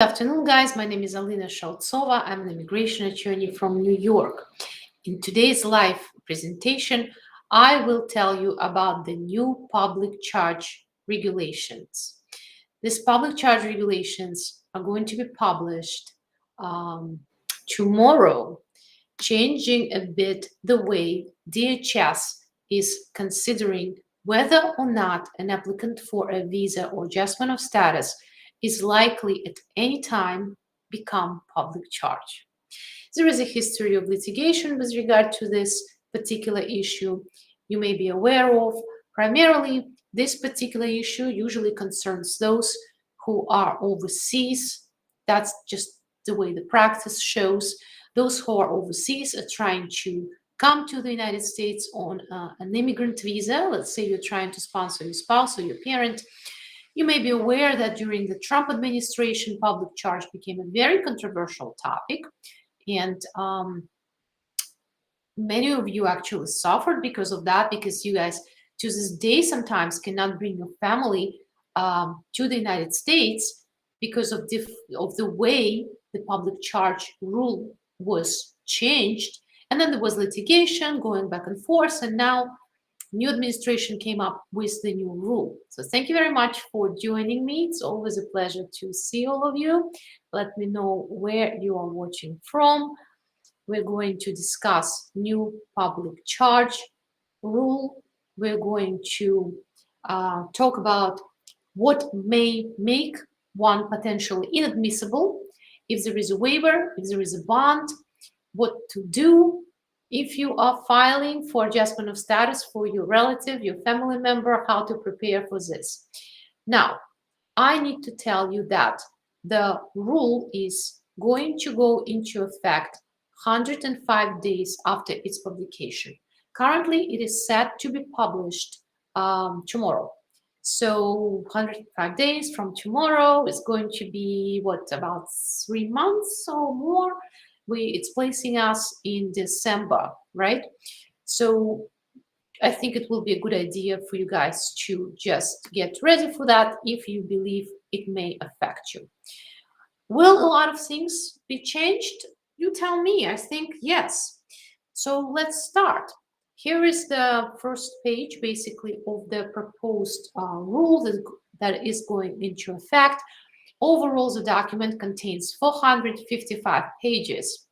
Good afternoon, guys. My name is Alina Shaltsova. I'm an immigration attorney from New York. In today's live presentation, I will tell you about the new public charge regulations. These public charge regulations are going to be published tomorrow, changing a bit the way DHS is considering whether or not an applicant for a visa or adjustment of status is likely at any time become public charge. There is a history of litigation with regard to this particular issue you may be aware of. Primarily, this particular issue usually concerns those who are overseas. That's just the way the practice shows. Those who are overseas are trying to come to the United States on an immigrant visa. Let's say you're trying to sponsor your spouse or your parent. You may be aware that during the Trump administration, public charge became a very controversial topic. And many of you actually suffered because of that, because you guys to this day sometimes cannot bring your family to the United States because of the way the public charge rule was changed. And then there was litigation going back and forth, and now new administration came up with the new rule. So thank you very much for joining me. It's always a pleasure to see all of you. Let me know where you are watching from. We're going to discuss new public charge rule. We're going to talk about what may make one potentially inadmissible, if there is a waiver, if there is a bond, what to do if you are filing for adjustment of status for your relative, your family member, how to prepare for this. Now, I need to tell you that the rule is going to go into effect 105 days after its publication. Currently, it is set to be published tomorrow. So 105 days from tomorrow is going to be, what, about 3 months or more? It's placing us in December, right? So I think it will be a good idea for you guys to just get ready for that if you believe it may affect you. Will a lot of things be changed? You tell me. I think yes. So let's start. Here is the first page, basically, of the proposed rule that is going into effect. Overall, the document contains 455 pages,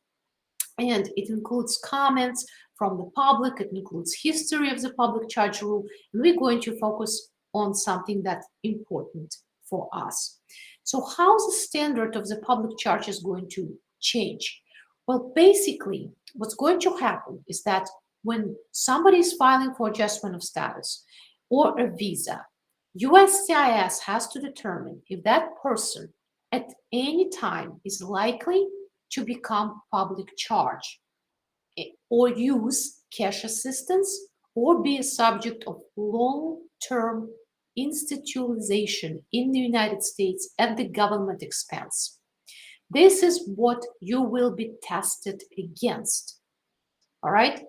and it includes comments from the public. It includes history of the public charge rule, and we're going to focus on something that's important for us. So how the standard of the public charge is going to change? Well, basically, what's going to happen is that when somebody is filing for adjustment of status or a visa, USCIS has to determine if that person at any time is likely to become public charge or use cash assistance or be a subject of long-term institutionalization in the United States at the government expense. This is what you will be tested against, all right?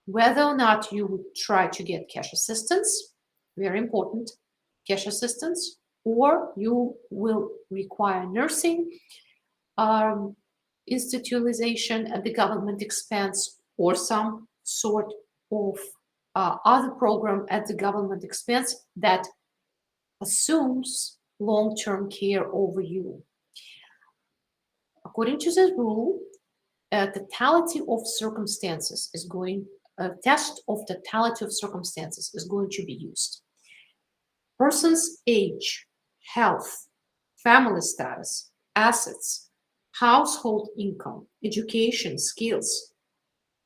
Whether or not you would try to get cash assistance, very important, cash assistance, or you will require nursing, institutionalization at the government expense, or some sort of other program at the government expense that assumes long-term care over you. According to this rule, a totality of circumstances is going, a test of totality of circumstances is going to be used. Person's age, health, family status, assets, household income, education, skills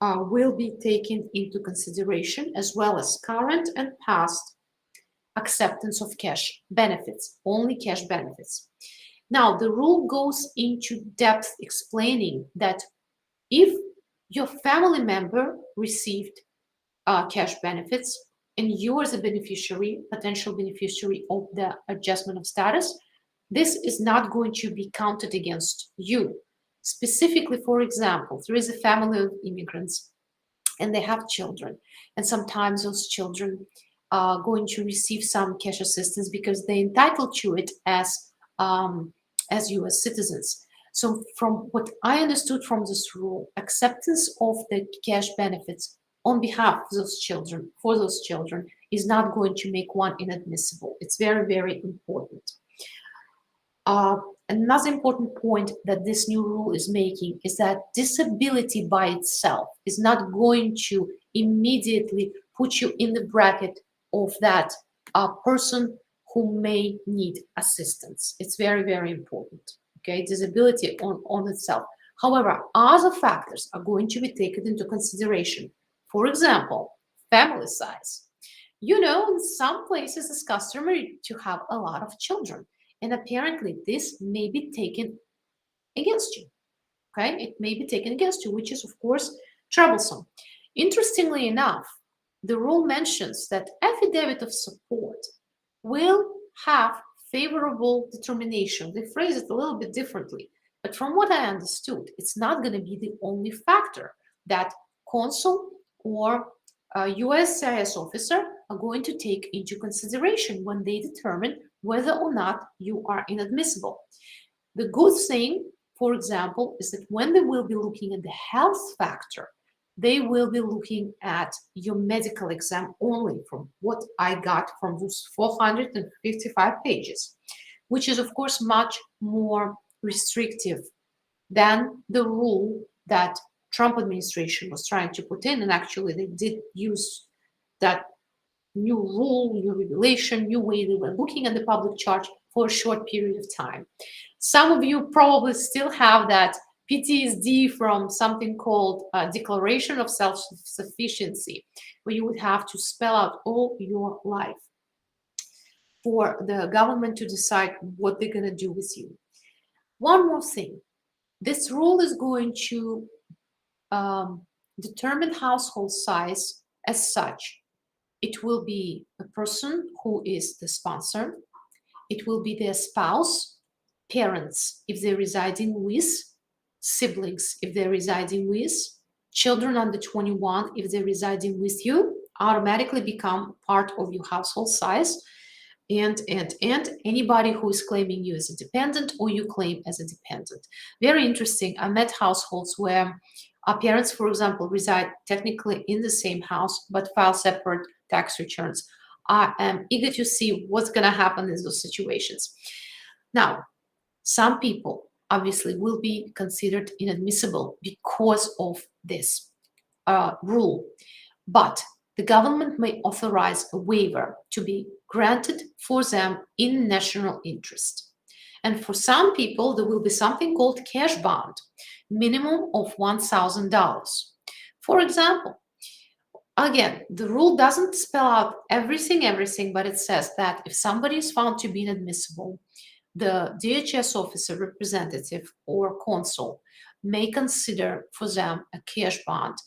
will be taken into consideration, as well as current and past acceptance of cash benefits, only cash benefits. Now, the rule goes into depth explaining that if your family member received cash benefits and you as a beneficiary, potential beneficiary of the adjustment of status, this is not going to be counted against you. Specifically, for example, there is a family of immigrants and they have children, and sometimes those children are going to receive some cash assistance because they're entitled to it as as US citizens. So from what I understood from this rule, acceptance of the cash benefits on behalf of those children, for those children, is not going to make one inadmissible. It's very, very important. Another important point that this new rule is making is that disability by itself is not going to immediately put you in the bracket of that person who may need assistance. It's very, very important. Okay, disability on itself. However, other factors are going to be taken into consideration. For example, family size. You know, in some places it's customary to have a lot of children, and apparently this may be taken against you. Okay, it may be taken against you, which is of course troublesome. Interestingly enough, the rule mentions that affidavit of support will have favorable determination. They phrase it a little bit differently, but from what I understood, it's not going to be the only factor that consul or USCIS officer are going to take into consideration when they determine whether or not you are inadmissible. The good thing, for example, is that when they will be looking at the health factor, they will be looking at your medical exam only, from what I got from those 455 pages, which is, of course, much more restrictive than the rule that Trump administration was trying to put in. And actually, they did use that new rule, new regulation, new way they were looking at the public charge for a short period of time. Some of you probably still have that PTSD from something called Declaration of Self-Sufficiency, where you would have to spell out all your life for the government to decide what they're going to do with you. One more thing. This rule is going to determine household size as such. It will be a person who is the sponsor. It will be their spouse, parents if they're residing with, siblings if they're residing with, children under 21 if they're residing with you, automatically become part of your household size. And anybody who is claiming you as a dependent or you claim as a dependent. Very interesting. I met households where our parents, for example, reside technically in the same house but file separate tax returns. I am eager to see what's going to happen in those situations. Now, some people obviously will be considered inadmissible because of this rule, but the government may authorize a waiver to be granted for them in national interest. And for some people, there will be something called cash bond, minimum of $1,000. For example, again, the rule doesn't spell out everything, but it says that if somebody is found to be inadmissible, the DHS officer, representative, or consul may consider for them a cash bond,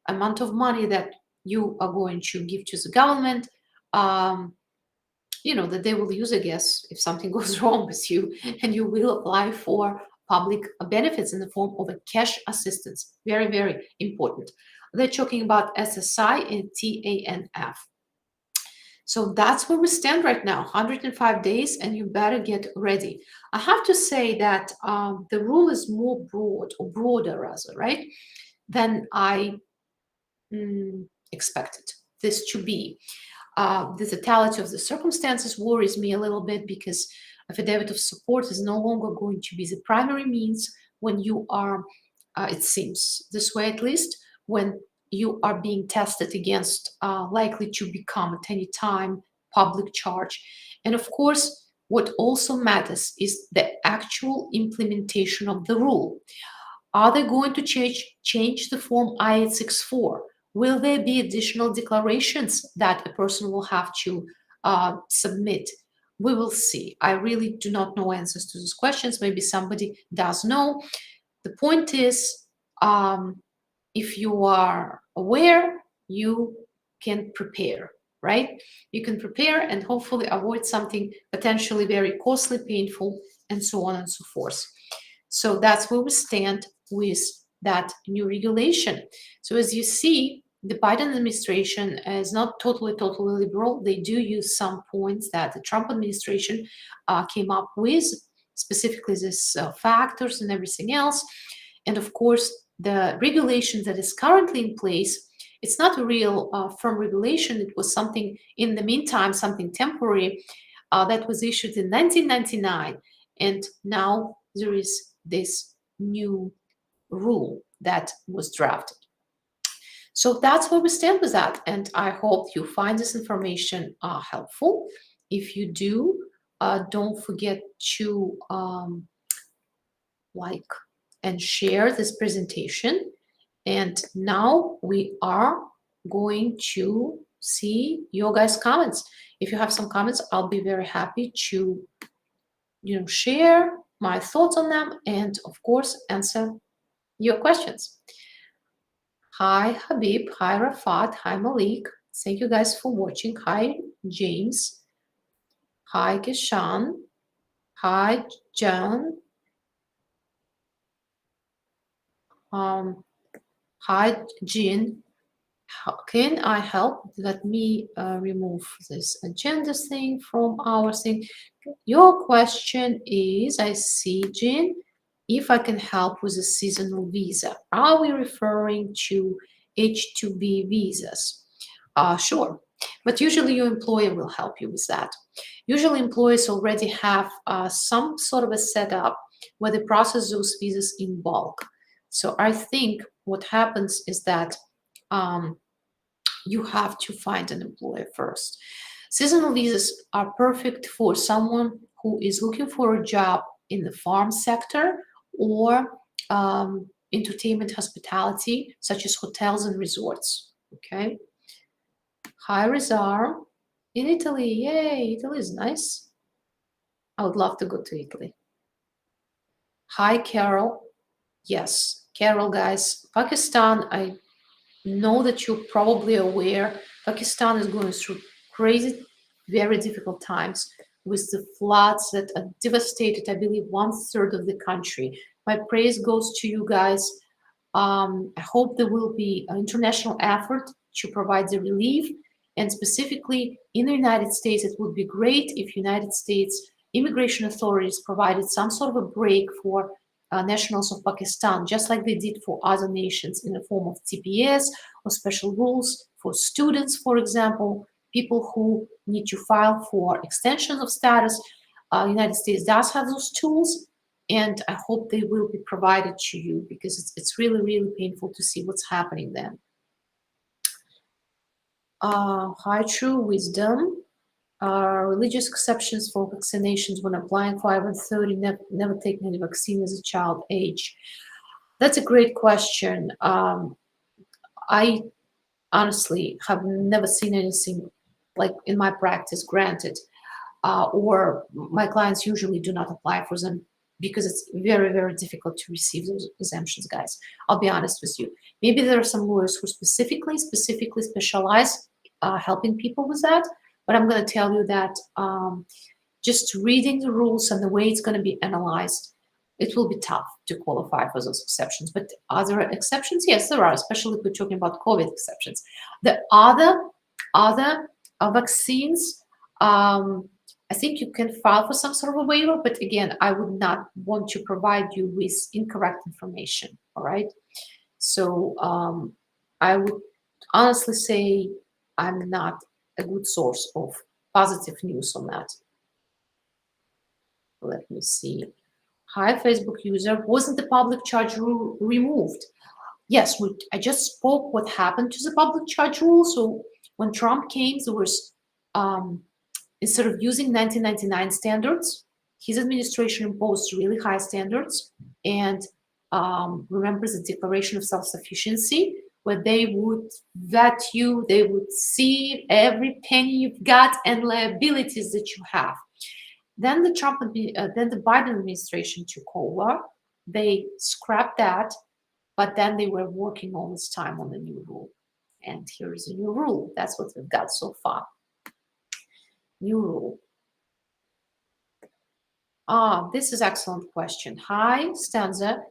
amount of money that you are going to give to the government, that they will use, I guess, if something goes wrong with you, and you will apply for public benefits in the form of a cash assistance. Very, very important. They're talking about SSI and TANF. So that's where we stand right now, 105 days, and you better get ready. I have to say that the rule is more broader rather, right, than I expected this to be. The totality of the circumstances worries me a little bit because affidavit of support is no longer going to be the primary means when you are, it seems this way at least, when you are being tested against likely to become at any time public charge. And of course, what also matters is the actual implementation of the rule. Are they going to change the form I-864? Will there be additional declarations that a person will have to submit? We will see. I really do not know answers to those questions. Maybe somebody does know. The point is, if you are aware, you can prepare, right? You can prepare and hopefully avoid something potentially very costly, painful, and so on and so forth. So that's where we stand with that new regulation. So as you see, the Biden administration is not totally liberal. They do use some points that the Trump administration came up with, specifically these factors and everything else. And of course, the regulation that is currently in place, it's not a real firm regulation. It was something in the meantime, something temporary that was issued in 1999. And now there is this new rule that was drafted. So that's where we stand with that. And I hope you find this information helpful. If you do, don't forget to like and share this presentation. And now we are going to see your guys' comments. If you have some comments, I'll be very happy to share my thoughts on them and of course answer your questions. Hi Habib, hi Rafat, hi Malik. Thank you guys for watching. Hi James, hi Kishan, hi John, hi Jean. How can I help? Let me remove this agenda thing from our thing. Your question is, I see, Jean, if I can help with a seasonal visa. Are we referring to H-2B visas? Sure, but usually your employer will help you with that. Usually employers already have some sort of a setup where they process those visas in bulk. So I think what happens is that you have to find an employer first. Seasonal visas are perfect for someone who is looking for a job in the farm sector or entertainment hospitality, such as hotels and resorts. Okay. Hi, Rizar. In Italy. Yay, Italy is nice. I would love to go to Italy. Hi, Carol. Yes, Carol, guys. Pakistan, I know that you're probably aware, Pakistan is going through crazy, very difficult times with the floods that devastated, I believe, 1/3 of the country. My praise goes to you guys. I hope there will be an international effort to provide the relief. And specifically in the United States, it would be great if United States immigration authorities provided some sort of a break for nationals of Pakistan, just like they did for other nations in the form of TPS or special rules for students, for example, people who need to file for extensions of status. United States does have those tools, and I hope they will be provided to you because it's really, really painful to see what's happening then. High true wisdom. Religious exceptions for vaccinations when applying for I-130, never taken any vaccine as a child age. That's a great question. I honestly have never seen anything like in my practice granted, or my clients usually do not apply for them because it's very, very difficult to receive those exemptions, guys. I'll be honest with you. Maybe there are some lawyers who specifically specialize helping people with that, but I'm going to tell you that just reading the rules and the way it's going to be analyzed, it will be tough to qualify for those exceptions. But are there exceptions? Yes, there are, especially if we're talking about COVID exceptions. The other vaccines, I think you can file for some sort of a waiver, but again, I would not want to provide you with incorrect information, all right? So I would honestly say I'm not a good source of positive news on that. Let me see. Hi, Facebook user. Wasn't the public charge rule removed? Yes, I just spoke what happened to the public charge rule. So when Trump came, there was, instead of using 1999 standards, his administration imposed really high standards. And remember the Declaration of Self-Sufficiency, where they would vet you, they would see every penny you've got and liabilities that you have. Then the Biden administration took over. They scrapped that, but then they were working all this time on the new rule. And here is a new rule. That's what we've got so far. New rule. This is excellent question. Hi, Stanza.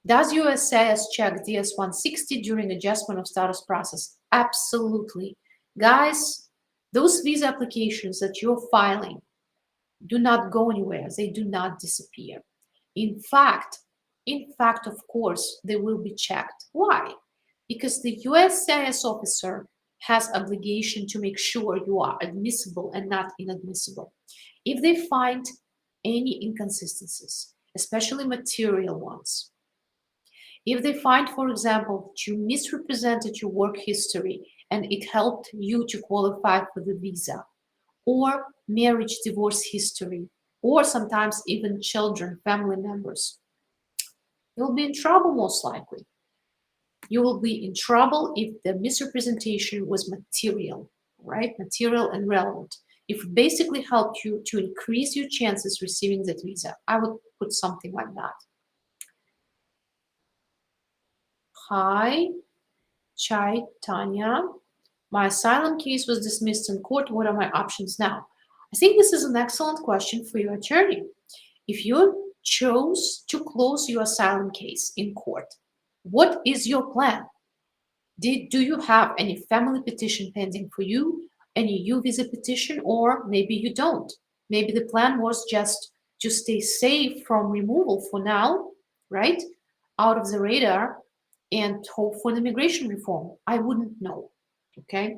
Does USCIS check DS-160 during adjustment of status process? Absolutely. Guys, those visa applications that you're filing, do not go anywhere. They do not disappear. In fact, of course, they will be checked. Why? Because the USCIS officer has obligation to make sure you are admissible and not inadmissible. If they find any inconsistencies, especially material ones, if they find, for example, that you misrepresented your work history and it helped you to qualify for the visa, or marriage divorce history, or sometimes even children, family members, you'll be in trouble most likely. You will be in trouble if the misrepresentation was material, right? Material and relevant. If it basically helped you to increase your chances receiving that visa, I would put something like that. Hi, Chai Tanya. My asylum case was dismissed in court. What are my options now? I think this is an excellent question for your attorney. If you chose to close your asylum case in court, what is your plan? Do you have any family petition pending for you, any U visa petition, or maybe you don't? Maybe the plan was just to stay safe from removal for now, right? Out of the radar and hope for an immigration reform. I wouldn't know, okay?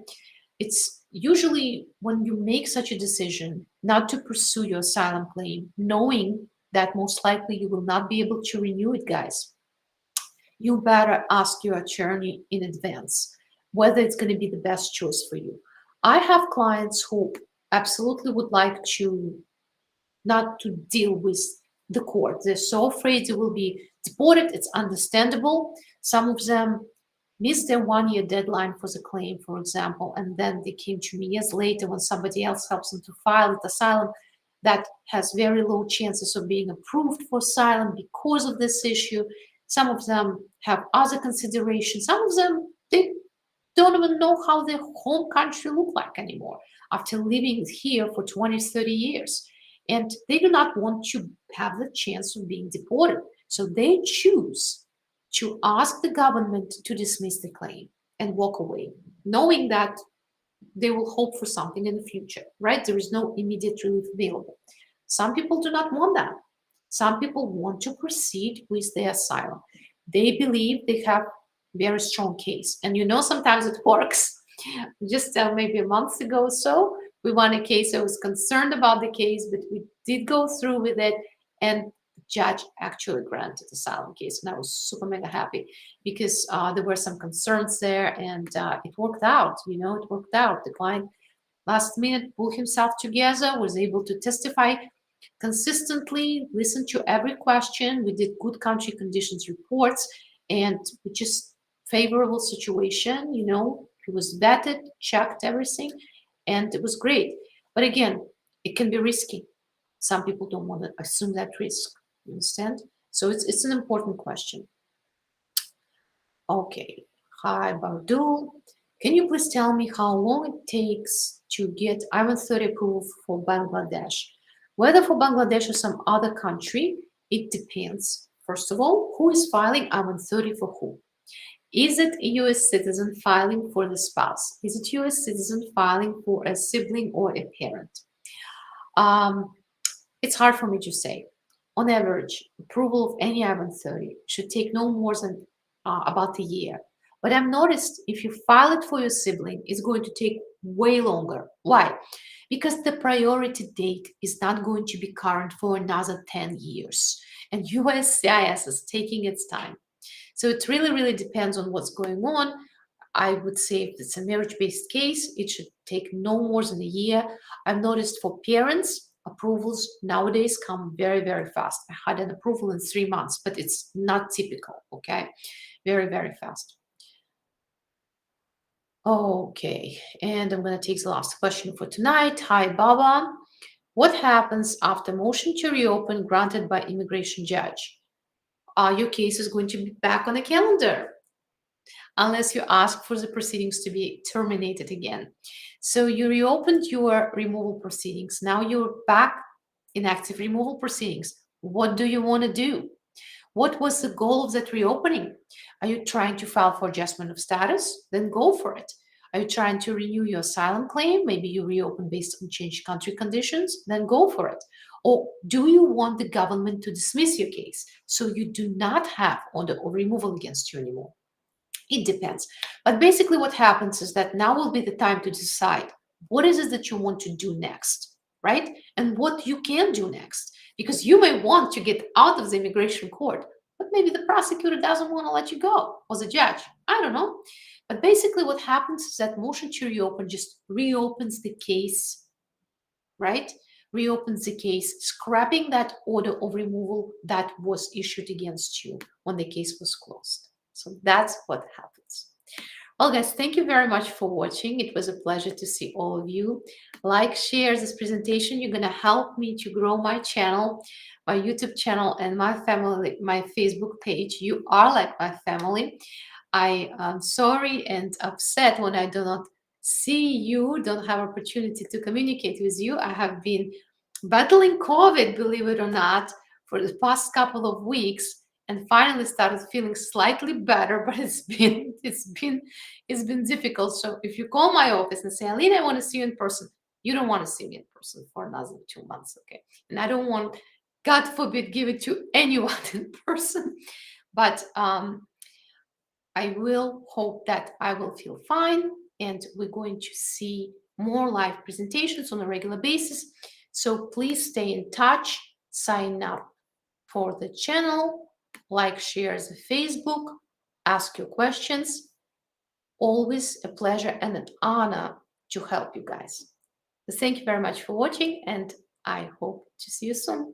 It's usually when you make such a decision not to pursue your asylum claim, knowing that most likely you will not be able to renew it, guys, you better ask your attorney in advance whether it's going to be the best choice for you. I have clients who absolutely would like to not to deal with the court. They're so afraid they will be deported. It's understandable. Some of them missed their 1 year deadline for the claim, for example, and then they came to me years later when somebody else helps them to file with asylum that has very low chances of being approved for asylum because of this issue. Some of them have other considerations. Some of them, they don't even know how their home country look like anymore after living here for 20, 30 years. And they do not want to have the chance of being deported. So they choose to ask the government to dismiss the claim and walk away, knowing that they will hope for something in the future, right? There is no immediate relief available. Some people do not want that. Some people want to proceed with their asylum. They believe they have very strong case. And sometimes it works. Just maybe a month ago or so, we won a case. I was concerned about the case, but we did go through with it. And the judge actually granted asylum case. And I was super mega happy because there were some concerns there and it worked out. It worked out. The client last minute pulled himself together, was able to testify consistently, listened to every question. We did good country conditions reports and we just favorable situation, he was vetted, checked everything, and it was great. But again, it can be risky. Some people don't want to assume that risk. You understand? So it's an important question. Okay. Hi, Bardul. Can you please tell me how long it takes to get I-130 approval for Bangladesh? Whether for Bangladesh or some other country, it depends. First of all, who is filing I-130 for who? Is it a U.S. citizen filing for the spouse? Is it U.S. citizen filing for a sibling or a parent? It's hard for me to say. On average, approval of any I-130 should take no more than about a year. But I've noticed if you file it for your sibling, it's going to take way longer. Why? Because the priority date is not going to be current for another 10 years. And USCIS is taking its time. So it really, really depends on what's going on. I would say if it's a marriage-based case, it should take no more than a year. I've noticed for parents, approvals nowadays come very, very fast. I had an approval in 3 months, but it's not typical, okay? Very, very fast. Okay, and I'm going to take the last question for tonight. Hi, Baba. What happens after motion to reopen granted by immigration judge? Your case is going to be back on the calendar unless you ask for the proceedings to be terminated again. So you reopened your removal proceedings. Now you're back in active removal proceedings. What do you want to do? What was the goal of that reopening? Are you trying to file for adjustment of status? Then go for it. Are you trying to renew your asylum claim? Maybe you reopen based on changed country conditions, then go for it. Or do you want the government to dismiss your case so you do not have order of removal against you anymore? It depends. But basically what happens is that now will be the time to decide what is it that you want to do next, right? And what you can do next. Because you may want to get out of the immigration court, but maybe the prosecutor doesn't want to let you go, or the judge. I don't know. But basically what happens is that motion to reopen just reopens the case, right? Reopens the case, scrapping that order of removal that was issued against you when the case was closed. So that's what happens. Well, guys, thank you very much for watching. It was a pleasure to see all of you. Like, share this presentation. You're going to help me to grow my channel, my YouTube channel, and my family, my Facebook page. You are like my family. I am sorry and upset when I do not see you, don't have opportunity to communicate with you. I have been battling COVID, believe it or not, for the past couple of weeks, and finally started feeling slightly better, but it's been difficult. So if you call my office and say, Alina, I want to see you in person, you don't want to see me in person for another 2 months, okay? And I don't want, God forbid, give it to anyone in person. But I will hope that I will feel fine, and we're going to see more live presentations on a regular basis. So please stay in touch, sign up for the channel, like, share the Facebook, ask your questions. Always a pleasure and an honor to help you guys. So thank you very much for watching, and I hope to see you soon.